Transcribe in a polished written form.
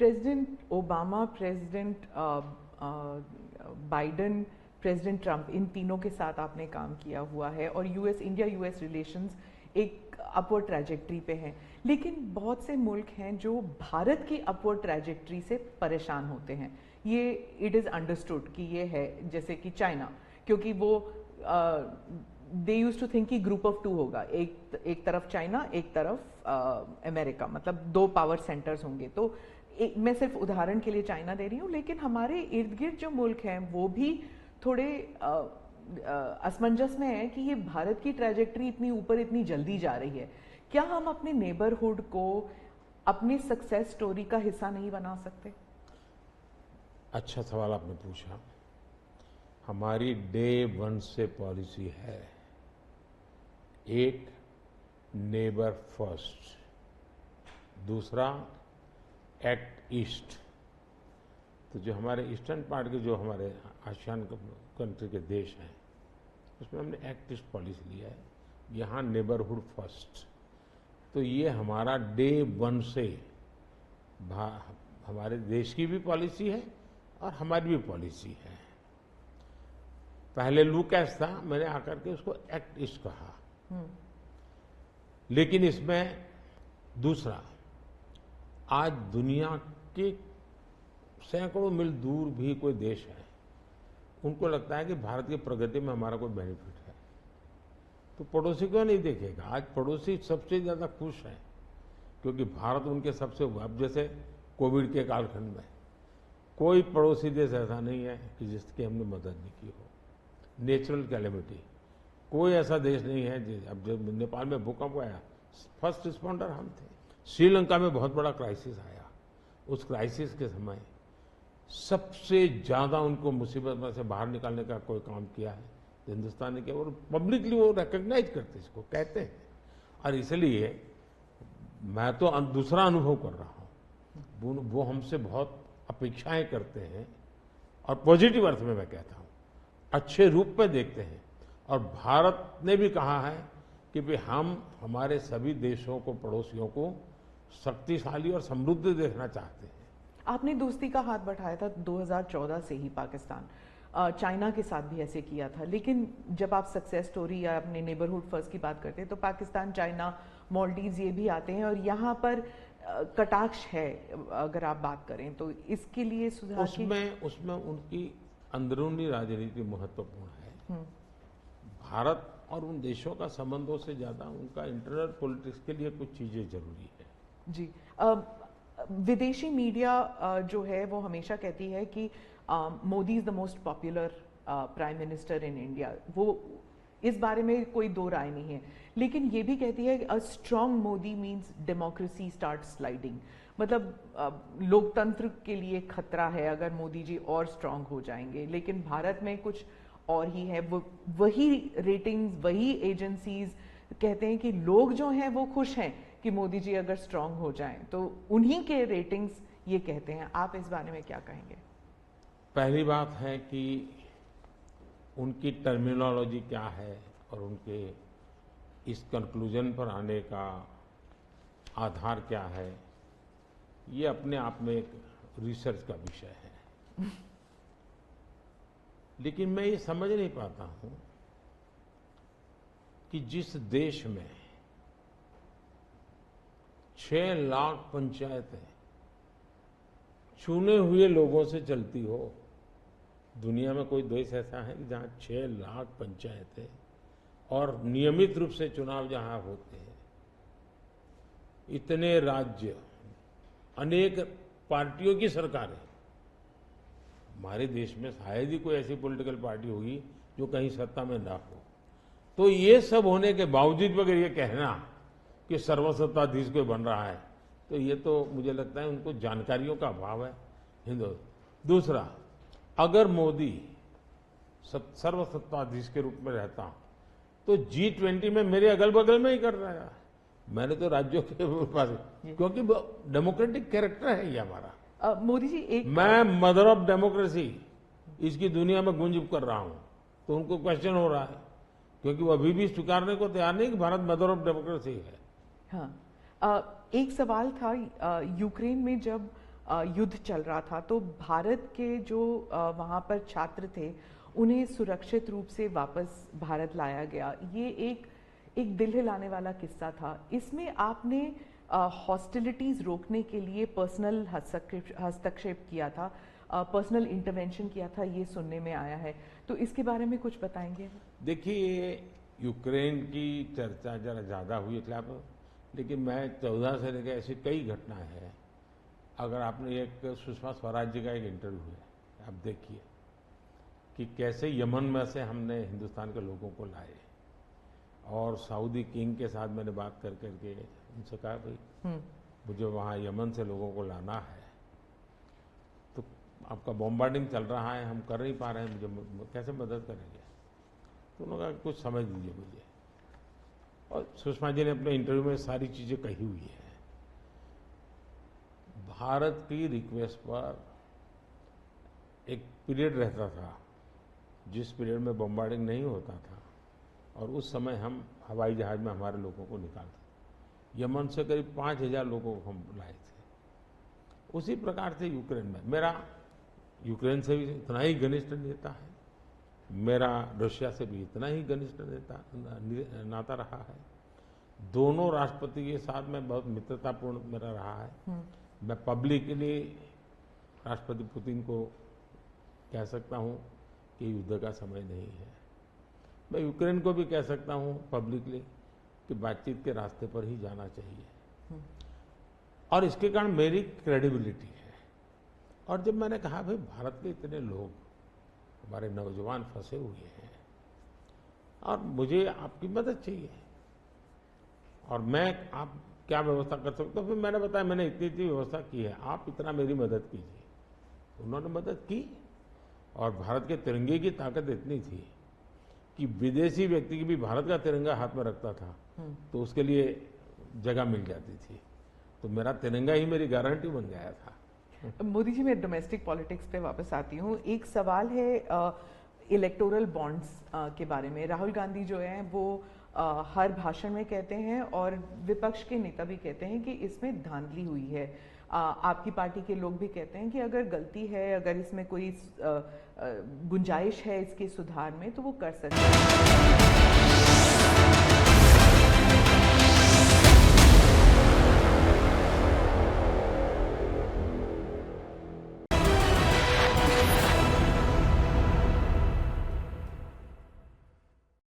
President Obama, president Biden, president Trump, इन तीनों के साथ आपने काम किया हुआ है और इंडिया यूएस रिलेशंस एक अपवर्ड ट्रैजेक्टरी पे हैं, लेकिन बहुत से मुल्क हैं जो भारत की अपवर्ड ट्रैजेक्टरी से परेशान होते हैं। ये इट इज़ अंडरस्टूड कि ये है, जैसे कि चाइना, क्योंकि वो दे यूज टू थिंक कि ग्रुप ऑफ टू होगा, एक तरफ चाइना, एक तरफ अमेरिका, मतलब दो पावर सेंटर्स होंगे। तो मैं सिर्फ उदाहरण के लिए चाइना दे रही हूँ, लेकिन हमारे इर्द गिर्द जो मुल्क हैं वो भी थोड़े असमंजस में है कि ये भारत की ट्रैजेक्टरी इतनी ऊपर इतनी जल्दी जा रही है। क्या हम अपने नेबरहुड को अपनी सक्सेस स्टोरी का हिस्सा नहीं बना सकते? अच्छा सवाल आपने पूछा। हमारी डे वन से पॉलिसी है, एक नेबर फर्स्ट, दूसरा एक्ट ईस्ट। तो जो हमारे ईस्टर्न पार्ट के जो हमारे आसियान कंट्री के देश हैं, उसमें हमने एक्ट ईस्ट पॉलिसी लिया है, यहाँ नेबरहुड फर्स्ट। तो ये हमारा डे वन से हमारे देश की भी पॉलिसी है और हमारी भी पॉलिसी है। पहले लूकैस था, मैंने आकर के उसको एक्ट ईस्ट कहा। लेकिन इसमें दूसरा, आज दुनिया के सैकड़ों मील दूर भी कोई देश है, उनको लगता है कि भारत की प्रगति में हमारा कोई बेनिफिट है, तो पड़ोसी क्यों नहीं देखेगा? आज पड़ोसी सबसे ज्यादा खुश हैं क्योंकि भारत उनके सबसे, अब जैसे कोविड के कालखंड में कोई पड़ोसी देश ऐसा नहीं है कि जिसकी हमने मदद नहीं की हो। नेचुरल कैलेमिटी, कोई ऐसा देश नहीं है। अब जब नेपाल में भूकंप आया, फर्स्ट रिस्पॉन्डर हम थे। श्रीलंका में बहुत बड़ा क्राइसिस आया, उस क्राइसिस के समय सबसे ज्यादा उनको मुसीबत में से बाहर निकालने का कोई काम किया है तो हिंदुस्तान ने किया, और पब्लिकली वो रिकॉग्नाइज करते, इसको कहते हैं। और इसलिए मैं तो दूसरा अनुभव कर रहा हूं, वो हमसे बहुत अपेक्षाएं करते हैं और पॉजिटिव अर्थ में मैं कहता हूं, अच्छे रूप में देखते हैं। और भारत ने भी कहा है कि भाई हम हमारे सभी देशों को, पड़ोसियों को शक्तिशाली और समृद्ध देखना चाहते हैं। आपने दोस्ती का हाथ बढ़ाया था 2014 से ही पाकिस्तान, चाइना के साथ भी ऐसे किया था, लेकिन जब आप सक्सेस स्टोरी या अपने नेबरहुड फर्स्ट की बात करते हैं तो पाकिस्तान, चाइना, मालदीव्स ये भी आते हैं, और यहाँ पर कटाक्ष है अगर आप बात करें तो। इसके लिए सुधार उसमें उनकी अंदरूनी राजनीति महत्वपूर्ण है। भारत और उन देशों का संबंधों से ज्यादा उनका इंटरनल पॉलिटिक्स के लिए कुछ चीजें जरूरी है। जी, विदेशी मीडिया जो है वो हमेशा कहती है कि Modi is the most popular prime minister in India. वो इस बारे में कोई दो राय नहीं है, लेकिन ये भी कहती है कि a strong Modi means democracy start sliding. मतलब लोकतंत्र के लिए खतरा है अगर मोदी जी और स्ट्रांग हो जाएंगे। लेकिन भारत में कुछ और ही है, वही रेटिंग्स, वही एजेंसीज कहते हैं कि लोग जो हैं वो खुश हैं कि मोदी जी अगर स्ट्रांग हो जाएं, तो उन्हीं के रेटिंग्स ये कहते हैं। आप इस बारे में क्या कहेंगे? पहली बात है कि उनकी टर्मिनोलॉजी क्या है और उनके इस कंक्लूजन पर आने का आधार क्या है, ये अपने आप में एक रिसर्च का विषय है। लेकिन मैं ये समझ नहीं पाता हूं कि जिस देश में 6 लाख पंचायतें चुने हुए लोगों से चलती हो, दुनिया में कोई देश ऐसा है कि जहां 6 लाख पंचायतें और नियमित रूप से चुनाव जहां होते हैं, इतने राज्य, अनेक पार्टियों की सरकारें। हमारे देश में शायद ही कोई ऐसी पॉलिटिकल पार्टी होगी जो कहीं सत्ता में ना हो। तो ये सब होने के बावजूद अगर ये कहना कि सर्वसत्ताधीश कोई बन रहा है, तो ये तो मुझे लगता है उनको जानकारियों का अभाव है। दूसरा, अगर मोदी सर्वसत्ताधीश के रूप में रहता तो G20 में मेरे अगल बगल में ही कर रहा है। मैंने तो राज्यों के पास, क्योंकि डेमोक्रेटिक कैरेक्टर है ये हमारा। मोदी जी, मैं मदर ऑफ डेमोक्रेसी इसकी दुनिया में गुंज कर रहा हूं, तो उनको क्वेश्चन हो रहा है, क्योंकि वो अभी भी स्वीकारने को तैयार नहीं कि भारत मदर ऑफ डेमोक्रेसी है। हाँ, एक सवाल था यूक्रेन में जब युद्ध चल रहा था, तो भारत के जो वहाँ पर छात्र थे उन्हें सुरक्षित रूप से वापस भारत लाया गया। ये एक दिल हिलाने वाला किस्सा था। इसमें आपने हॉस्टिलिटीज रोकने के लिए पर्सनल हस्तक्षेप किया था, पर्सनल इंटरवेंशन किया था, ये सुनने में आया है। तो इसके बारे में कुछ बताएंगे? देखिए, यूक्रेन की चर्चा जरा ज़्यादा हुई खिलाफ, लेकिन मैं 14 से लेकर ऐसी कई घटनाएं हैं। अगर आपने एक सुषमा स्वराज जी का एक इंटरव्यू है, आप देखिए कि कैसे यमन में से हमने हिंदुस्तान के लोगों को लाए, और सऊदी किंग के साथ मैंने बात कर करके उनसे कहा भाई मुझे वहाँ यमन से लोगों को लाना है, तो आपका बॉम्बार्डिंग चल रहा है, हम कर नहीं पा रहे हैं, मुझे कैसे मदद करेंगे? तो उन्होंने कहा कुछ समझ दीजिए मुझे। और सुषमा जी ने अपने इंटरव्यू में सारी चीजें कही हुई है। भारत की रिक्वेस्ट पर एक पीरियड रहता था जिस पीरियड में बॉम्बार्डिंग नहीं होता था, और उस समय हम हवाई जहाज में हमारे लोगों को निकालते। यमन से करीब 5000 लोगों को हम लाए थे। उसी प्रकार से यूक्रेन में मेरा यूक्रेन से भी इतना ही घनिष्ठ नेता है, मेरा रशिया से भी इतना ही घनिष्ठ नाता रहा है। दोनों राष्ट्रपति के साथ में बहुत मित्रतापूर्ण मेरा रहा है। मैं पब्लिकली राष्ट्रपति पुतिन को कह सकता हूं कि युद्ध का समय नहीं है। मैं यूक्रेन को भी कह सकता हूं पब्लिकली कि बातचीत के रास्ते पर ही जाना चाहिए, और इसके कारण मेरी क्रेडिबिलिटी है। और जब मैंने कहा भाई भारत के इतने लोग, हमारे नौजवान फंसे हुए हैं और मुझे आपकी मदद चाहिए, और मैं आप क्या व्यवस्था कर सकते हो? फिर मैंने बताया मैंने इतनी व्यवस्था की है, आप इतना मेरी मदद कीजिए। उन्होंने मदद की, और भारत के तिरंगे की ताकत इतनी थी कि विदेशी व्यक्ति की भी भारत का तिरंगा हाथ में रखता था तो उसके लिए जगह मिल जाती थी। तो मेरा तिरंगा ही मेरी गारंटी बन गया था। मोदी जी, मैं डोमेस्टिक पॉलिटिक्स पे वापस आती हूँ। एक सवाल है इलेक्टोरल बॉन्ड्स के बारे में। राहुल गांधी जो है वो हर भाषण में कहते हैं, और विपक्ष के नेता भी कहते हैं कि इसमें धांधली हुई है। आपकी पार्टी के लोग भी कहते हैं कि अगर गलती है, अगर इसमें कोई गुंजाइश है इसके सुधार में, तो वो कर सकते हैं।